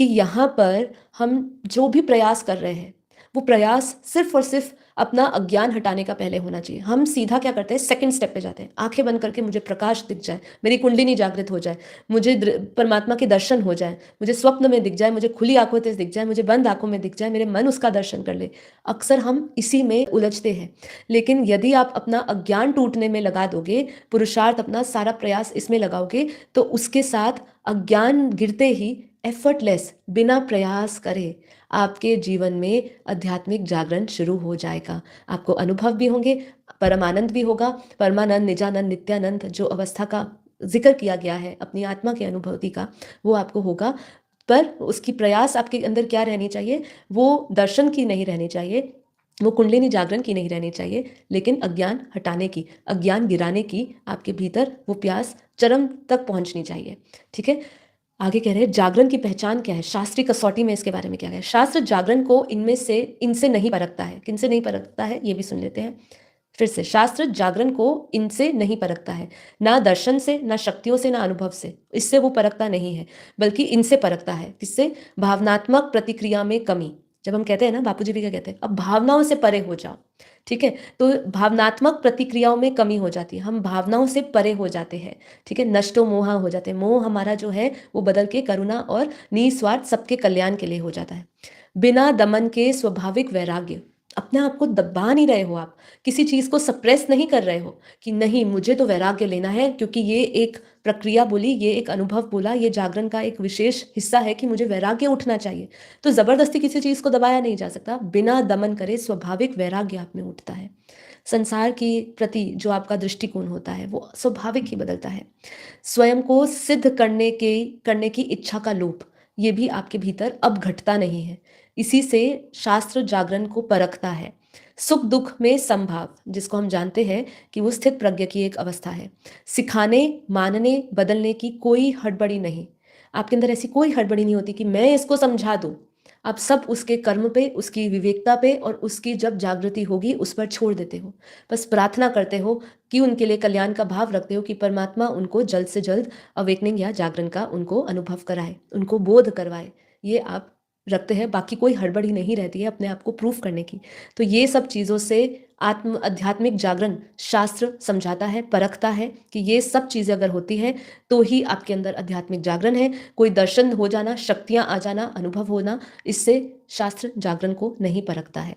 कि यहाँ पर हम जो भी प्रयास कर रहे हैं, वो प्रयास सिर्फ़ और सिर्फ़ अपना अज्ञान हटाने का पहले होना चाहिए। हम सीधा क्या करते हैं, सेकंड स्टेप पे जाते हैं। आँखें बंद करके मुझे प्रकाश दिख जाए, मेरी कुंडलिनी जागृत हो जाए, मुझे परमात्मा के दर्शन हो जाएँ, मुझे स्वप्न में दिख जाए, मुझे खुली आँखों से दिख जाए, मुझे बंद आँखों में दिख जाए, मेरे मन उसका दर्शन कर ले। अक्सर हम इसी में उलझते हैं। लेकिन यदि आप अपना अज्ञान टूटने में लगा दोगे, पुरुषार्थ अपना सारा प्रयास इसमें लगाओगे, तो उसके साथ अज्ञान गिरते ही एफर्टलेस, बिना प्रयास करे आपके जीवन में आध्यात्मिक जागरण शुरू हो जाएगा। आपको अनुभव भी होंगे, परमानंद भी होगा। परमानंद, निजानंद, नित्यानंद जो अवस्था का ज़िक्र किया गया है अपनी आत्मा की अनुभूति का, वो आपको होगा। पर उसकी प्रयास आपके अंदर क्या रहनी चाहिए? वो दर्शन की नहीं रहनी चाहिए, वो कुंडलिनी जागरण की नहीं रहनी चाहिए, लेकिन अज्ञान हटाने की, अज्ञान गिराने की आपके भीतर वो प्यास चरम तक पहुँचनी चाहिए। ठीक है? आगे कह रहे हैं जागरण की पहचान क्या है? शास्त्रीय कसौटी में इसके बारे में क्या है? शास्त्र जागरण को इनसे नहीं परखता है। किनसे नहीं परखता है? ये भी सुन लेते हैं। फिर से शास्त्र जागरण को इनसे नहीं परखता है। ना दर्शन से, ना शक्तियों से, ना अनुभव से। इससे वो परखता नहीं है, बल्कि इनसे परखता है। किससे? भावनात्मक प्रतिक्रिया में कमी। जब हम कहते हैं ना, बापूजी भी क्या कहते हैं, अब भावनाओं से परे हो जाओ। ठीक है? तो भावनात्मक प्रतिक्रियाओं में कमी हो जाती है। हम भावनाओं से परे हो जाते हैं। ठीक है? नष्टो मोहा हो जाते हैं। मोह हमारा जो है वो बदल के करुणा और निस्वार्थ सबके कल्याण के लिए हो जाता है। बिना दमन के स्वाभाविक वैराग्य, अपने आप को दबा नहीं रहे हो आप, किसी चीज़ को सप्रेस नहीं कर रहे हो कि नहीं मुझे तो वैराग्य लेना है, क्योंकि ये एक प्रक्रिया बोली, ये एक अनुभव बोला, ये जागरण का एक विशेष हिस्सा है कि मुझे वैराग्य उठना चाहिए। तो ज़बरदस्ती किसी चीज़ को दबाया नहीं जा सकता। बिना दमन करे स्वाभाविक वैराग्य आप में उठता है। संसार के प्रति जो आपका दृष्टिकोण होता है वो स्वाभाविक ही बदलता है। स्वयं को सिद्ध करने की इच्छा का लोप, ये भी आपके भीतर अब घटता नहीं है। इसी से शास्त्र जागरण को परखता है। सुख दुख में समभाव, जिसको हम जानते हैं कि वो स्थित प्रज्ञ की एक अवस्था है। सिखाने, मानने, बदलने की कोई हड़बड़ी नहीं। आपके अंदर ऐसी कोई हड़बड़ी नहीं होती कि मैं इसको समझा दूं। आप सब उसके कर्म पे, उसकी विवेकता पे और उसकी जब जागृति होगी उस पर छोड़ देते हो। बस प्रार्थना करते हो कि उनके लिए कल्याण का भाव रखते हो कि परमात्मा उनको जल्द से जल्द अवेकनिंग या जागरण का उनको अनुभव कराए, उनको बोध करवाए। ये आप रखते हैं, बाकी कोई हड़बड़ी नहीं रहती है अपने आप को प्रूफ करने की। तो ये सब चीज़ों से आध्यात्मिक जागरण शास्त्र समझाता है, परखता है कि ये सब चीज़ें अगर होती हैं तो ही आपके अंदर आध्यात्मिक जागरण है। कोई दर्शन हो जाना, शक्तियाँ आ जाना, अनुभव होना, इससे शास्त्र जागरण को नहीं परखता है।